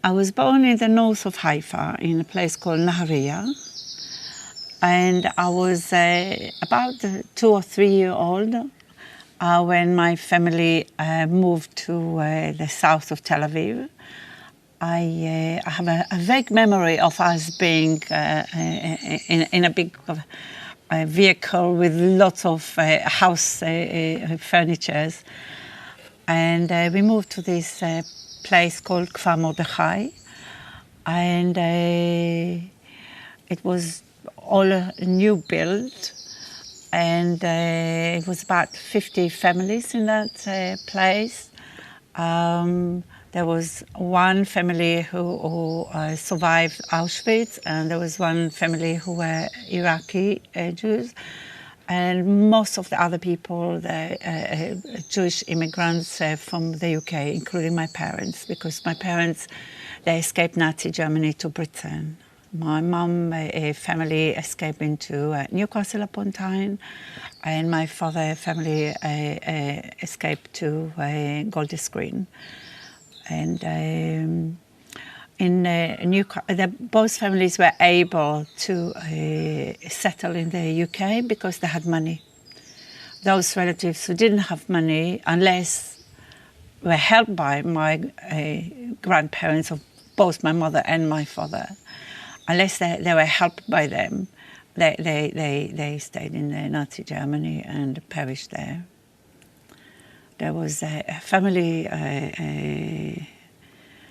I was born in the north of Haifa, in a place called Nahariya. And I was about 2 or 3 years old when my family moved to the south of Tel Aviv. I have a vague memory of us being in a big vehicle with lots of house furniture. And we moved to this place called Kfar Mordechai. And it was all a new build. And it was about 50 families in that place. There was one family who survived Auschwitz, and there was one family who were Iraqi Jews. And most of the other people, the Jewish immigrants from the UK, including my parents, because my parents, they escaped Nazi Germany to Britain. My mum, family escaped into Newcastle upon Tyne, and my father family escaped to Golders Green. And both families were able to settle in the UK because they had money. Those relatives who didn't have money, unless were helped by my grandparents of both my mother and my father, unless they were helped by them, they stayed in Nazi Germany and perished there. There was a family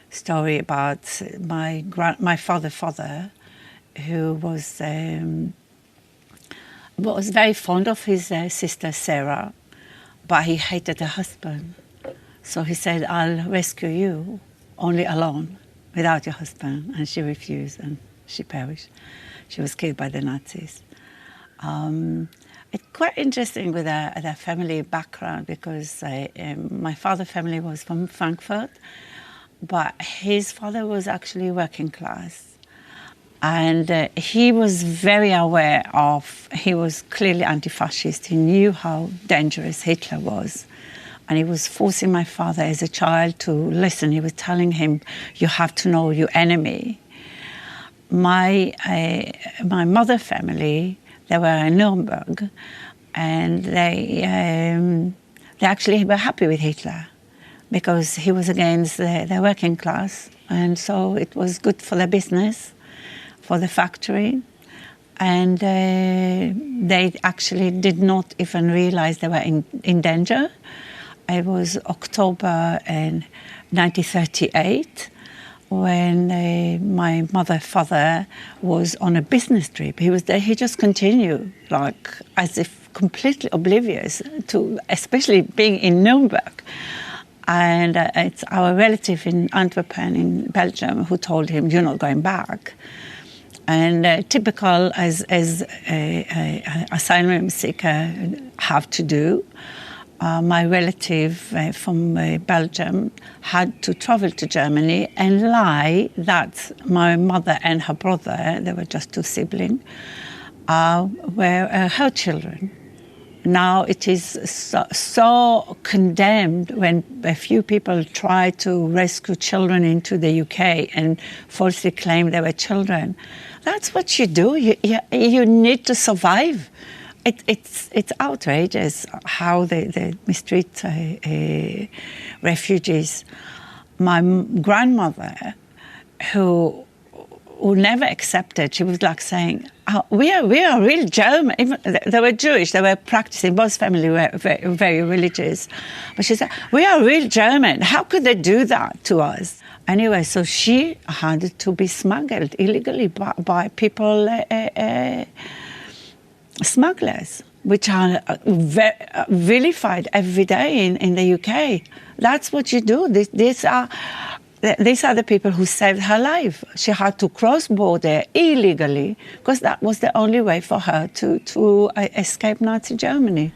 story about my father, who was very fond of his sister Sarah, but he hated her husband. So he said, "I'll rescue you, only alone, without your husband." And she refused, and she perished. She was killed by the Nazis. It's quite interesting with their family background, because my father's family was from Frankfurt, but his father was actually working class. And he was very aware of, he was clearly anti-fascist. He knew how dangerous Hitler was. And he was forcing my father as a child to listen. He was telling him, "You have to know your enemy." My mother's family, they were in Nuremberg, and they actually were happy with Hitler because he was against the working class, and so it was good for the business, for the factory, and they actually did not even realize they were in danger. It was October 1938. When my father was on a business trip. He was there, he just continued, like, as if completely oblivious to, especially being in Nuremberg. And it's our relative in Antwerp, in Belgium, who told him, "You're not going back." And typical as asylum seeker have to do, my relative from Belgium had to travel to Germany and lie that my mother and her brother, they were just two siblings, were her children. Now it is so condemned when a few people try to rescue children into the UK and falsely claim they were children. That's what you do. You need to survive. It's outrageous how they mistreat refugees. My grandmother, who never accepted, she was like saying, we are real German. Even, they were Jewish, they were practicing, both families were very, very religious. But she said, "We are real German. How could they do that to us?" Anyway, so she had to be smuggled illegally by people, smugglers, which are vilified every day in the UK. That's what you do. These are the people who saved her life. She had to cross border illegally because that was the only way for her to escape Nazi Germany.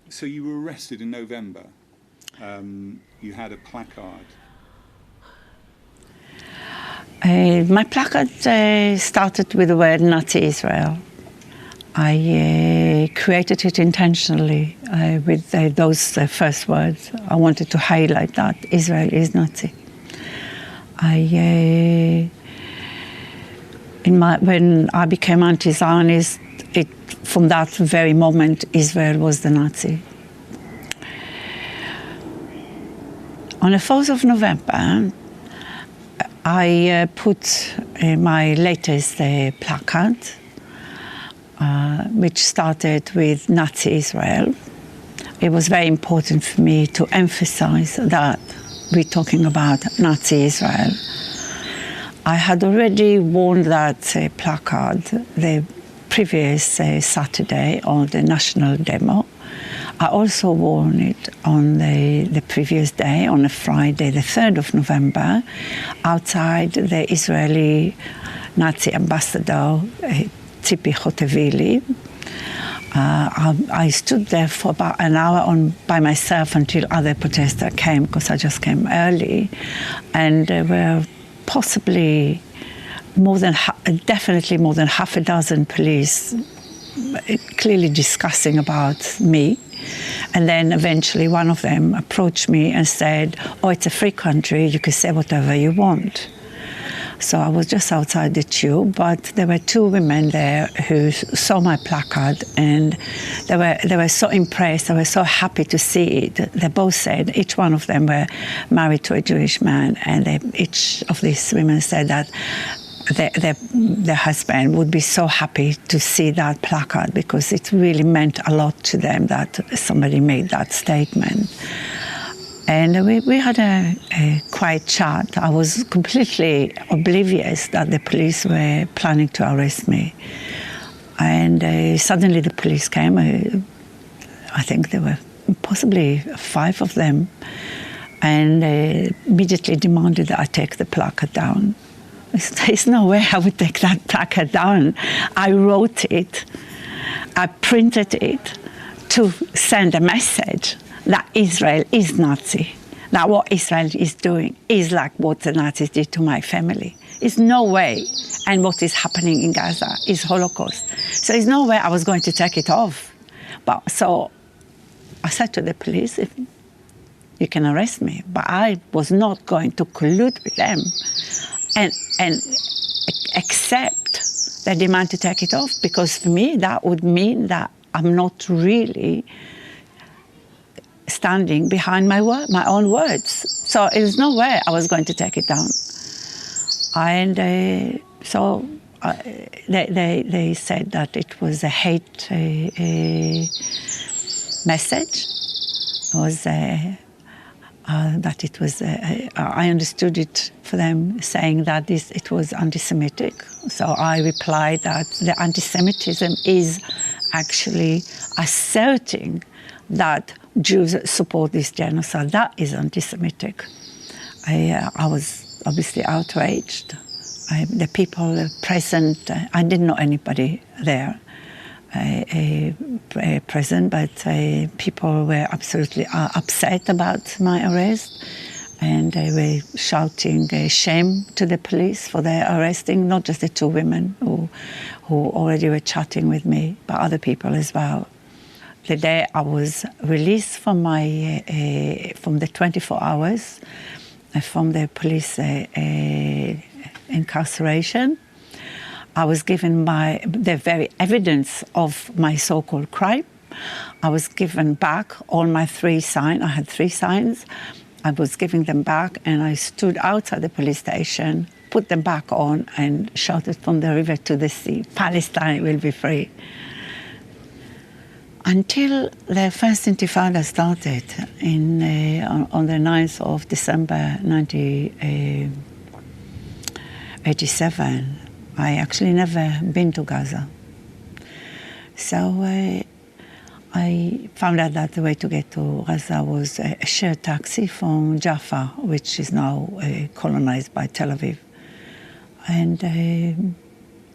So you were arrested in November. You had a placard. My placard started with the word Nazi Israel. I created it intentionally with those first words. I wanted to highlight that Israel is Nazi. When I became anti-Zionist, from that very moment, Israel was the Nazi. On the 4th of November, I put my latest placard, which started with Nazi Israel. It was very important for me to emphasize that we're talking about Nazi Israel. I had already worn that placard the previous Saturday on the national demo. I also wore it on the previous day, on a Friday, the 3rd of November, outside the Israeli Nazi ambassador, Tzipi Hotevili. I stood there for about an hour by myself until other protesters came, because I just came early. And there were possibly definitely more than half a dozen police clearly discussing about me. And then eventually one of them approached me and said, "Oh, it's a free country, you can say whatever you want." So I was just outside the tube, but there were two women there who saw my placard, and they were so impressed, they were so happy to see it. They both said, each one of them were married to a Jewish man, and each of these women said that their husband would be so happy to see that placard, because it really meant a lot to them that somebody made that statement. And we had a quiet chat. I was completely oblivious that the police were planning to arrest me. And suddenly the police came. I think there were possibly 5 of them, and immediately demanded that I take the placard down. There's no way I would take that placard down. I wrote it, I printed it to send a message that Israel is Nazi, that what Israel is doing is like what the Nazis did to my family. There's no way, and what is happening in Gaza is Holocaust. So there's no way I was going to take it off. But so I said to the police, if you can arrest me, but I was not going to collude with them and accept their demand to take it off, because for me that would mean that I'm not really standing behind my own words. So there's no way I was going to take it down. And so they said that it was a hate message. It was that it was. I understood it for them saying that it was anti-Semitic. So I replied that the anti-Semitism is actually asserting that Jews support this genocide. That is anti-Semitic. I was obviously outraged. The people present, I didn't know anybody there present, but people were absolutely upset about my arrest, and they were shouting shame to the police for their arresting, not just the 2 women who already were chatting with me, but other people as well. The day I was released from from the 24 hours from the police incarceration, I was given the very evidence of my so-called crime. I was given back all my 3 signs. I had 3 signs. I was giving them back, and I stood outside the police station, put them back on, and shouted from the river to the sea, "Palestine will be free." Until the first Intifada started on the 9th of December 1987, I actually never been to Gaza. So I found out that the way to get to Gaza was a shared taxi from Jaffa, which is now colonized by Tel Aviv. And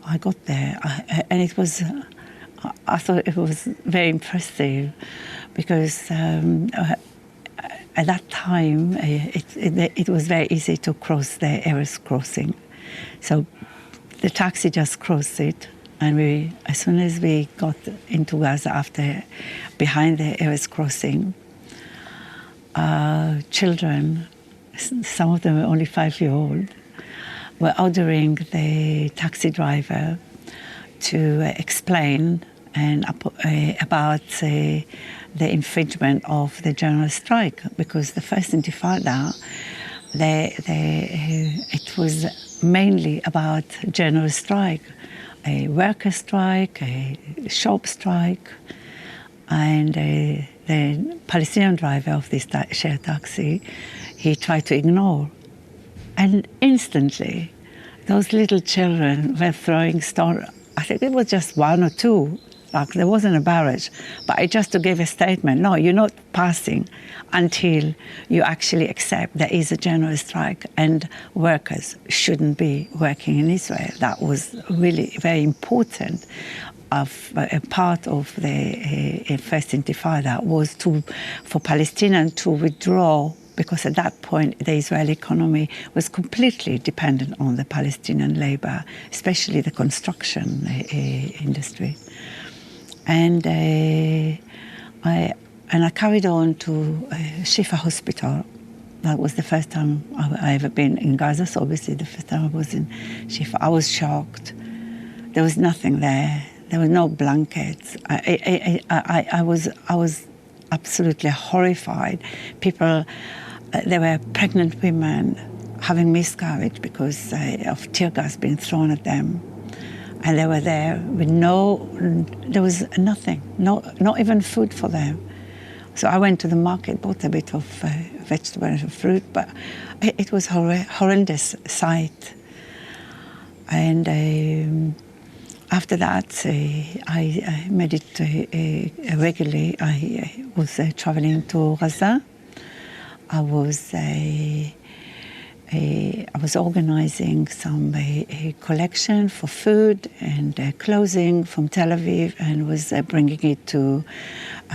I got there, and it was... I thought it was very impressive, because at that time it was very easy to cross the Erez crossing. So the taxi just crossed it, And as soon as we got into Gaza behind the Erez crossing, children, some of them were only 5-year-old, were ordering the taxi driver to explain about the infringement of the general strike, because the first Intifada, it was mainly about general strike, a worker strike, a shop strike, and the Palestinian driver of this shared taxi, he tried to ignore. And instantly, those little children were throwing stones. I think it was just one or two. Like, there wasn't a barrage. But I just to give a statement, no, you're not passing until you actually accept there is a general strike and workers shouldn't be working in Israel. That was really very important. A part of the first Intifada was for Palestinians to withdraw, because at that point the Israeli economy was completely dependent on the Palestinian labor, especially the construction industry. And I carried on to Shifa Hospital. That was the first time I ever been in Gaza, so obviously the first time I was in Shifa. I was shocked. There was nothing there. There were no blankets. I was absolutely horrified. People, there were pregnant women having miscarriage because of tear gas being thrown at them. And they were there with there was nothing, not even food for them. So I went to the market, bought a bit of vegetables and fruit, but it was a horrendous sight. And after that, I made it regularly. I was traveling to Gaza. I was organizing some collection for food and clothing from Tel Aviv, and was bringing it to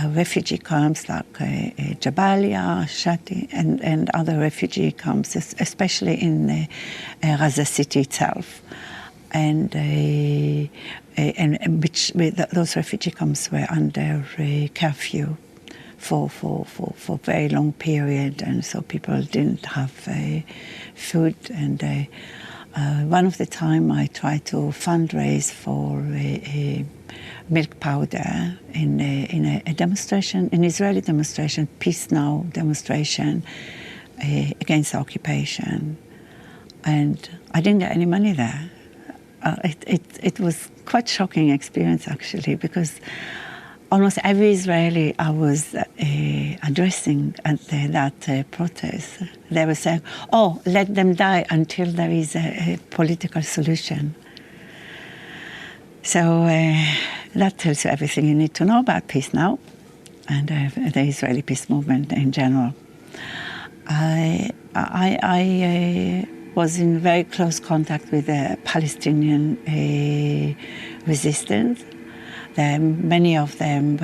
refugee camps like Jabalia, Shati, and other refugee camps, especially in Gaza city itself. And those refugee camps were under curfew for a very long period, and so people didn't have food. And one of the time I tried to fundraise for milk powder in a demonstration, an Israeli demonstration, Peace Now demonstration against occupation, and I didn't get any money there. It was quite shocking experience, actually, because almost every Israeli I was addressing at that protest, they were saying, "Oh, let them die until there is a political solution." So that tells you everything you need to know about Peace Now and the Israeli peace movement in general. I was in very close contact with the Palestinian resistance. Many of them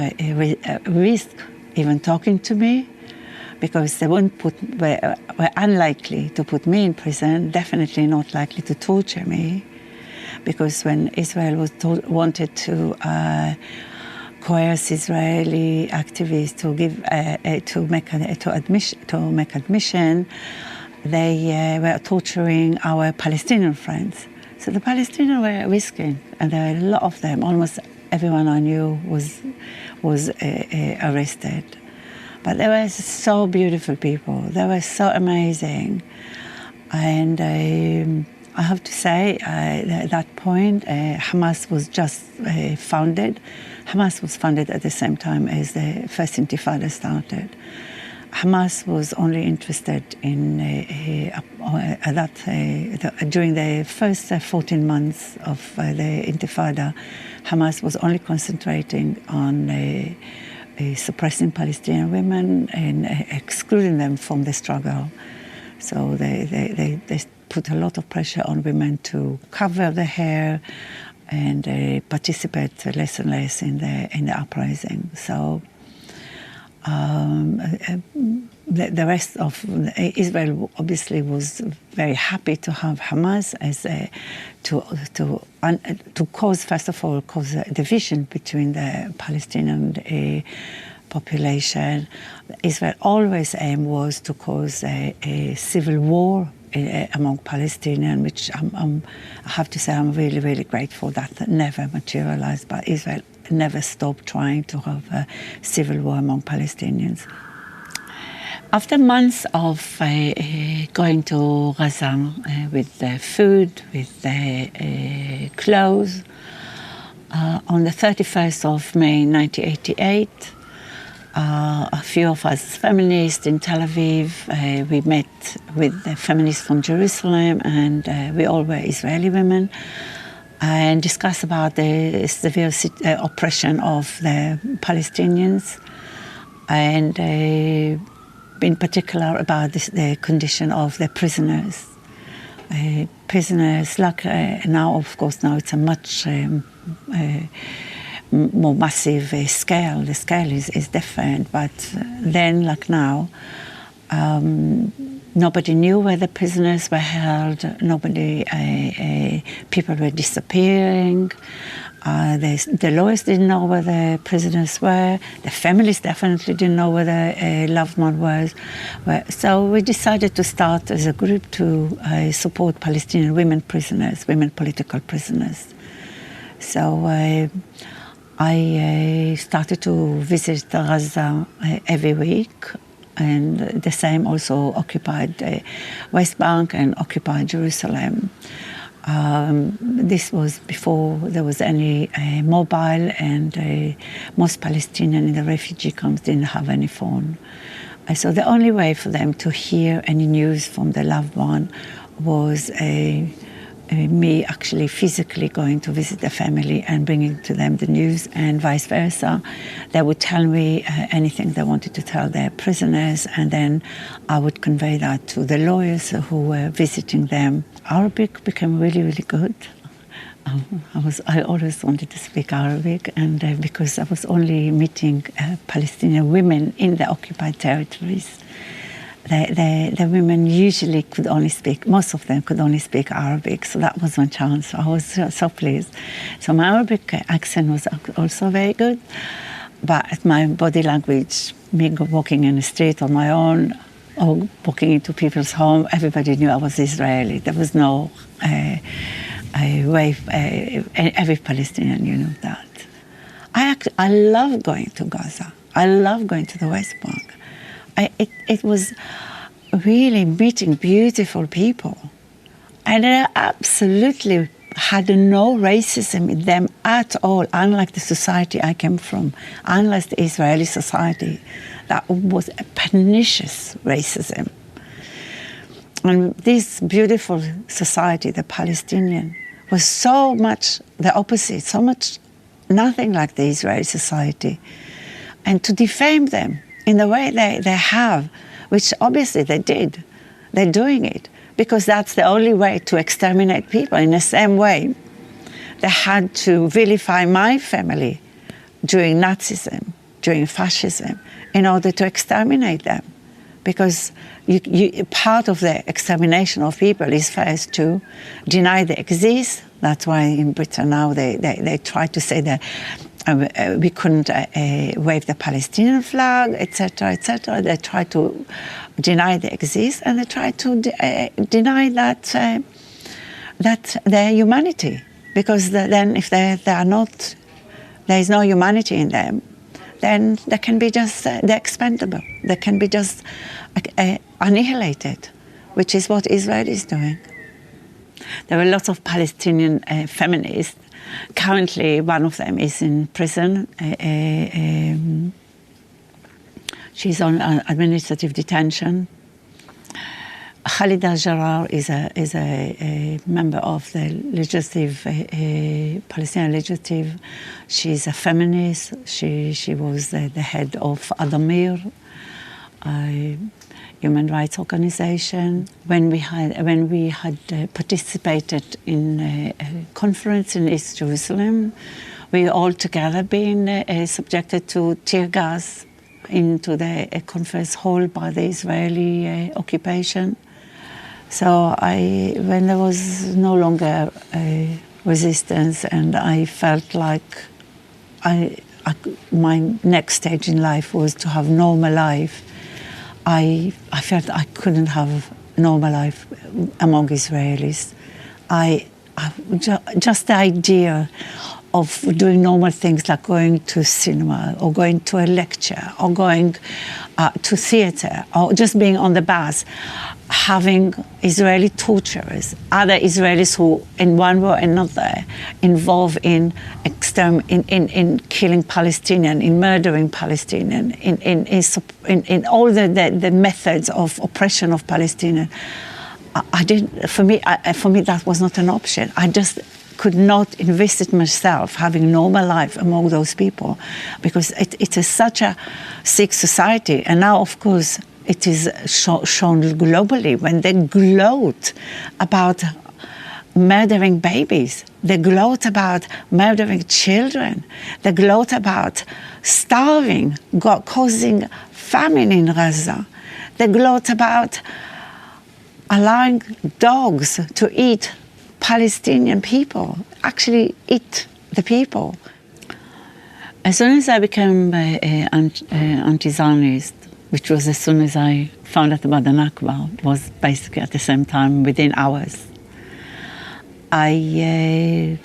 risked even talking to me, because they were unlikely to put me in prison, definitely not likely to torture me, because when Israel wanted to coerce Israeli activists to make admission, they were torturing our Palestinian friends. So the Palestinians were risking, and there were a lot of them. Almost everyone I knew was arrested. But they were so beautiful people. They were so amazing. And I have to say, at that point, Hamas was just founded. Hamas was founded at the same time as the first Intifada started. Hamas was only interested in during the first 14 months of the Intifada. Hamas was only concentrating on suppressing Palestinian women and excluding them from the struggle. So they put a lot of pressure on women to cover their hair and participate less and less in the uprising. So the rest of Israel obviously was very happy to have Hamas as to cause, first of all, a division between the Palestinian population. Israel always aim was to cause a civil war among Palestinians, which I have to say I'm really, really grateful that never materialized, but Israel never stopped trying to have a civil war among Palestinians. After months of going to Gaza with food, with clothes, on the 31st of May 1988, a few of us feminists in Tel Aviv, we met with the feminists from Jerusalem, and we all were Israeli women, and discussed about the severe oppression of the Palestinians, and in particular about the condition of the prisoners. Prisoners, like now, of course, now it's a much more massive scale. The scale is different, but then, like now, nobody knew where the prisoners were held. People were disappearing. The lawyers didn't know where the prisoners were. The families definitely didn't know where the loved one was. So we decided to start as a group to support Palestinian women prisoners, women political prisoners. So I started to visit Gaza every week, and the same also occupied West Bank and occupied Jerusalem. This was before there was any mobile, and most Palestinians in the refugee camps didn't have any phone. So the only way for them to hear any news from the loved one was me actually physically going to visit the family and bringing to them the news, and vice versa. They would tell me anything they wanted to tell their prisoners, and then I would convey that to the lawyers who were visiting them. Arabic became really, really good. I always wanted to speak Arabic, and because I was only meeting Palestinian women in the occupied territories, the women usually could only speak, most of them could only speak Arabic, so that was my chance. I was so pleased. So my Arabic accent was also very good, but my body language, me walking in the street on my own, or walking into people's home, everybody knew I was Israeli. There was no way, every Palestinian knew that. I love going to Gaza. I love going to the West Bank. It was really meeting beautiful people. And I absolutely had no racism in them at all, unlike the society I came from, unlike the Israeli society. That was a pernicious racism. And this beautiful society, the Palestinian, was so much the opposite, so much nothing like the Israeli society. And to defame them in the way they have, which obviously they did. They're doing it because that's the only way to exterminate people. In the same way, they had to vilify my family during Nazism, during fascism, in order to exterminate them. Because part of the extermination of people is first to deny they exist. That's why in Britain now they try to say that we couldn't wave the Palestinian flag, etc., etc. They try to deny they exist, and they try to deny that their humanity. Because then, if they are not, there is no humanity in them, then they can be just they're expendable. They can be just annihilated, which is what Israel is doing. There are lots of Palestinian feminists. Currently, one of them is in prison. She's on administrative detention. Khalida Jarrar is a member of the legislative, Palestinian legislative. She's a feminist. She was the head of Adamir, a human rights organization. When we had participated in a conference in East Jerusalem, we all together been subjected to tear gas into the conference hall by the Israeli occupation. So when there was no longer resistance, and I felt like my next stage in life was to have normal life, I felt I couldn't have normal life among Israelis. Just the idea of doing normal things like going to cinema or going to a lecture or going to theater or just being on the bus, having Israeli torturers, other Israelis who in one way or another involved in killing Palestinian, in murdering Palestinian, in all the methods of oppression of Palestinians. For me that was not an option. I just could not envisage myself having a normal life among those people, because it is such a sick society. And now, of course, it is shown globally when they gloat about murdering babies. They gloat about murdering children. They gloat about starving, causing famine in Gaza. They gloat about allowing dogs to eat Palestinian people, actually eat the people. As soon as I became anti-Zionist, which was as soon as I found out about the Nakba, it was basically at the same time, within hours, it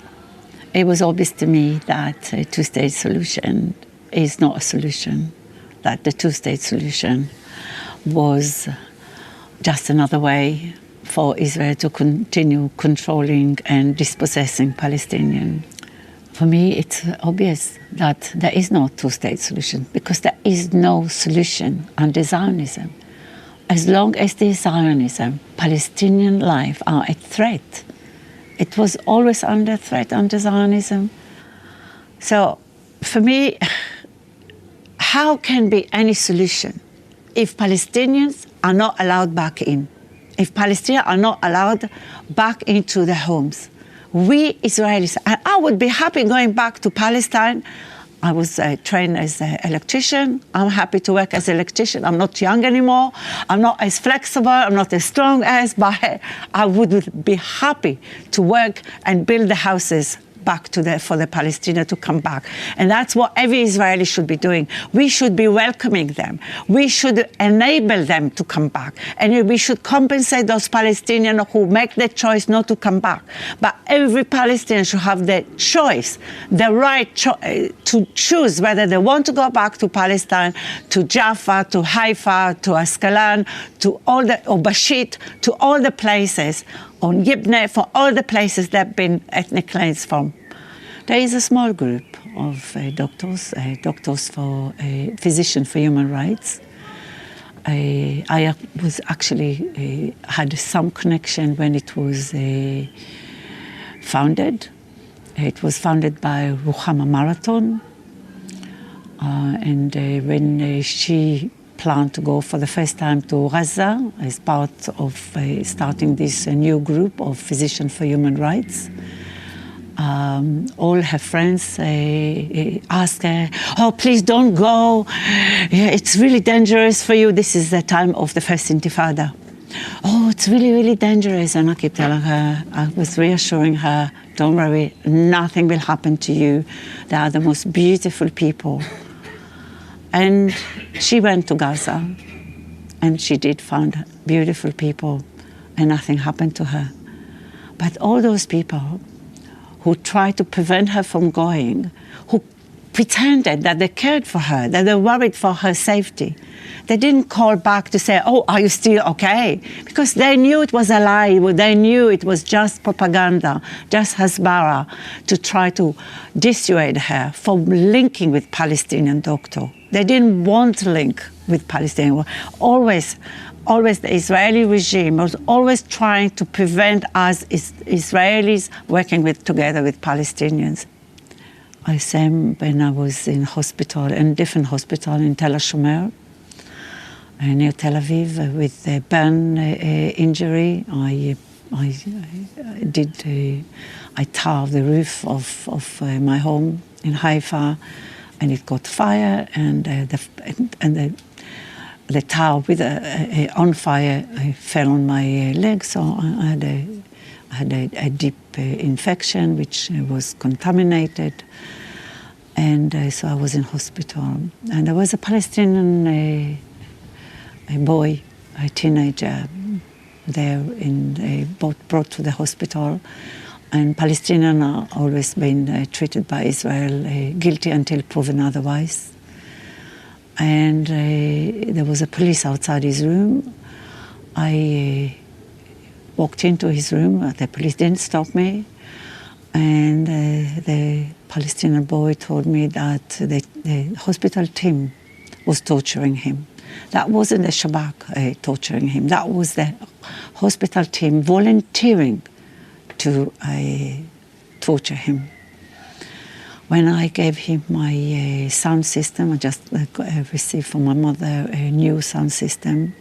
was obvious to me that a two-state solution is not a solution, that the two-state solution was just another way for Israel to continue controlling and dispossessing Palestinians. For me, it's obvious that there is no two-state solution, because there is no solution under Zionism. As long as there is Zionism, Palestinian life are a threat. It was always under threat under Zionism. So, for me, how can be any solution if Palestinians are not allowed back in? If Palestinians are not allowed back into their homes? We Israelis, and I would be happy going back to Palestine. I was trained as an electrician. I'm happy to work as an electrician. I'm not young anymore. I'm not as flexible. I'm not as strong as, but I would be happy to work and build the houses back for the Palestinians to come back. And that's what every Israeli should be doing. We should be welcoming them. We should enable them to come back. And we should compensate those Palestinians who make the choice not to come back. But every Palestinian should have the choice, the right to choose whether they want to go back to Palestine, to Jaffa, to Haifa, to Ascalon, to all the, or Bashit, to all the places, on Yibne, for all the places that have been ethnic cleansed from. There is a small group of doctors for Physicians for Human Rights. I was actually had some connection when it was founded. It was founded by Ruchama Marathon, and when she planned to go for the first time to Gaza as part of starting this new group of Physicians for Human Rights. All her friends asked her, "Oh, please don't go. It's really dangerous for you." This is the time of the first Intifada. "Oh, it's really, really dangerous." And I keep telling her, I was reassuring her, "Don't worry, nothing will happen to you. They are the most beautiful people." And she went to Gaza, and she did find beautiful people, and nothing happened to her. But all those people who tried to prevent her from going, who pretended that they cared for her, that they worried for her safety, they didn't call back to say, "Oh, are you still okay?" Because they knew it was a lie. They knew it was just propaganda, just hasbara, to try to dissuade her from linking with Palestinian doctor. They didn't want to link with Palestinians. Always the Israeli regime was always trying to prevent us Israelis working together with Palestinians. I same when I was in hospital, in different hospital in Tel HaShomer, near Tel Aviv, with a burn injury. I tore the roof of my home in Haifa. and it caught fire, and the towel with on fire fell on my leg, so I had a deep infection which was contaminated, and so I was in hospital. And there was a Palestinian a boy, a teenager, there brought to the hospital. And Palestinians are always been treated by Israel guilty until proven otherwise. And there was a police outside his room. I walked into his room. The police didn't stop me. And the Palestinian boy told me that the hospital team was torturing him. That wasn't the Shabak torturing him. That was the hospital team volunteering to torture him. When I gave him my sound system, I just received from my mother a new sound system.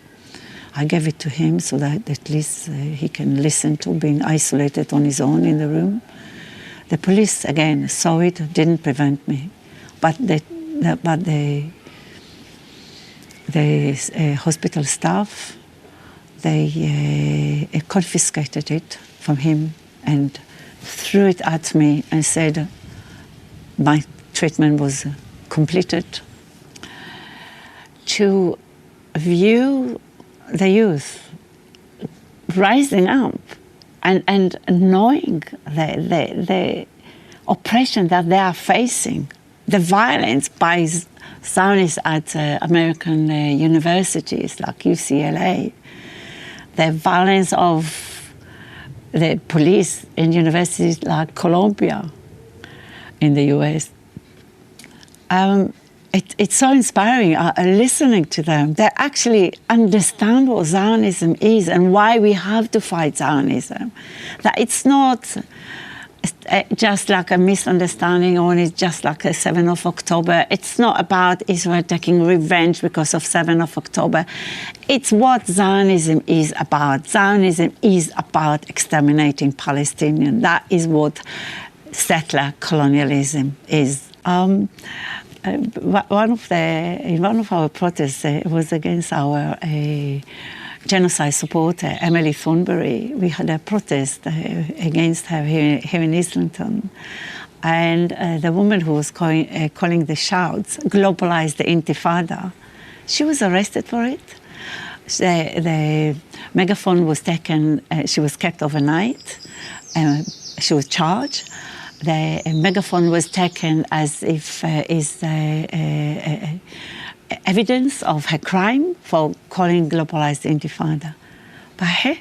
I gave it to him so that at least he can listen to being isolated on his own in the room. The police, again, saw it, didn't prevent me. But the hospital staff, they confiscated it from him and threw it at me and said my treatment was completed. To view the youth rising up and knowing the oppression that they are facing, the violence by Zionists at American universities like UCLA, the violence of the police in universities like Columbia in the US. It's so inspiring listening to them. They actually understand what Zionism is and why we have to fight Zionism. That it's not just like a misunderstanding or it's just like a 7th of October. It's not about Israel taking revenge because of 7th of October. It's what Zionism is about. Zionism is about exterminating Palestinians. That is what settler colonialism is. In one of our protests, it was against our genocide supporter, Emily Thornberry. We had a protest against her here in Islington. And the woman who was calling the shouts, globalized the Intifada, she was arrested for it. The megaphone was taken, she was kept overnight. She was charged. The megaphone was taken as if is evidence of her crime for calling globalized Intifada. But hey,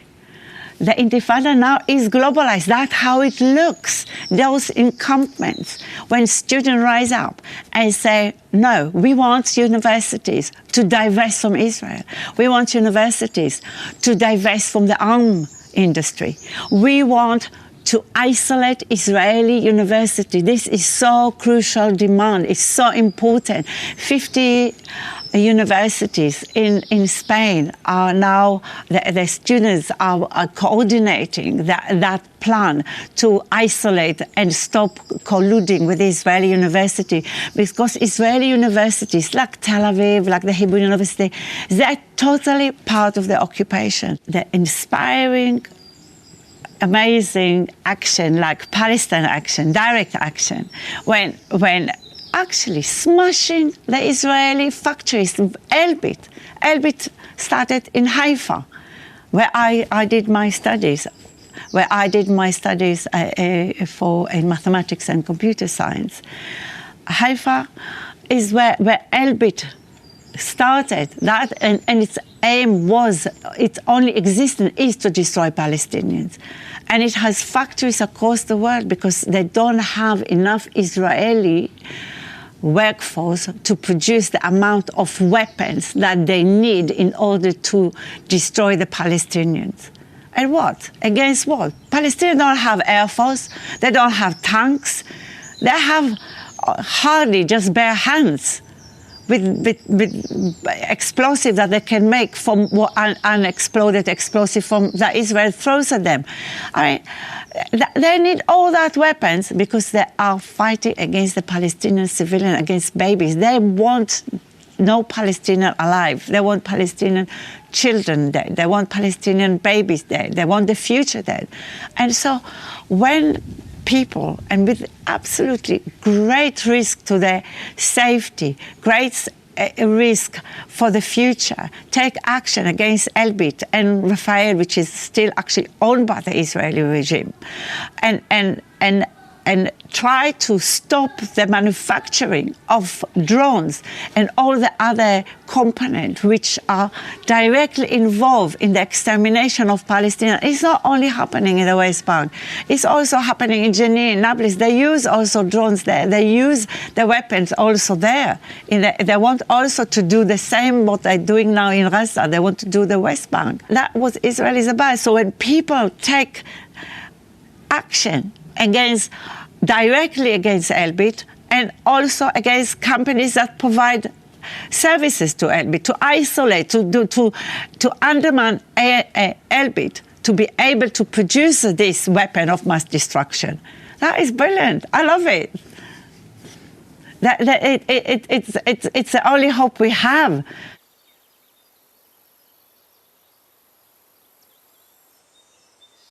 the Intifada now is globalized. That's how it looks. Those encampments, when students rise up and say, no, we want universities to divest from Israel. We want universities to divest from the arms industry. We want to isolate Israeli university. This is so crucial demand. It's so important. 50 universities in Spain are now, the students are coordinating that plan to isolate and stop colluding with Israeli university, because Israeli universities like Tel Aviv, like the Hebrew University, they're totally part of the occupation. The inspiring, amazing action like Palestine action, direct action, when actually smashing the Israeli factories. Elbit started in Haifa, where I did my studies, for in mathematics and computer science. Haifa is where Elbit started that, and its aim was, its only existence is to destroy Palestinians. And it has factories across the world because they don't have enough Israeli workforce to produce the amount of weapons that they need in order to destroy the Palestinians. And what? Against what? Palestinians don't have air force, they don't have tanks, they have hardly just bare hands with explosive that they can make from unexploded explosive from that Israel throws at them. I mean, They need all that weapons because they are fighting against the Palestinian civilian, against babies. They want no Palestinian alive. They want Palestinian children dead. They want Palestinian babies dead. They want the future dead. And so when people, and with absolutely great risk to their safety, great risk for the future, take action against Elbit and Rafael, which is still actually owned by the Israeli regime, and try to stop the manufacturing of drones and all the other components which are directly involved in the extermination of Palestinians. It's not only happening in the West Bank, it's also happening in Jenin, in Nablus. They use also drones there. They use the weapons also there. They want also to do the same what they're doing now in Gaza. They want to do the West Bank. That was Israel is about. So when people take action directly against Elbit, and also against companies that provide services to Elbit, to isolate, to undermine Elbit, to be able to produce this weapon of mass destruction. That is brilliant. I love it. It's the only hope we have.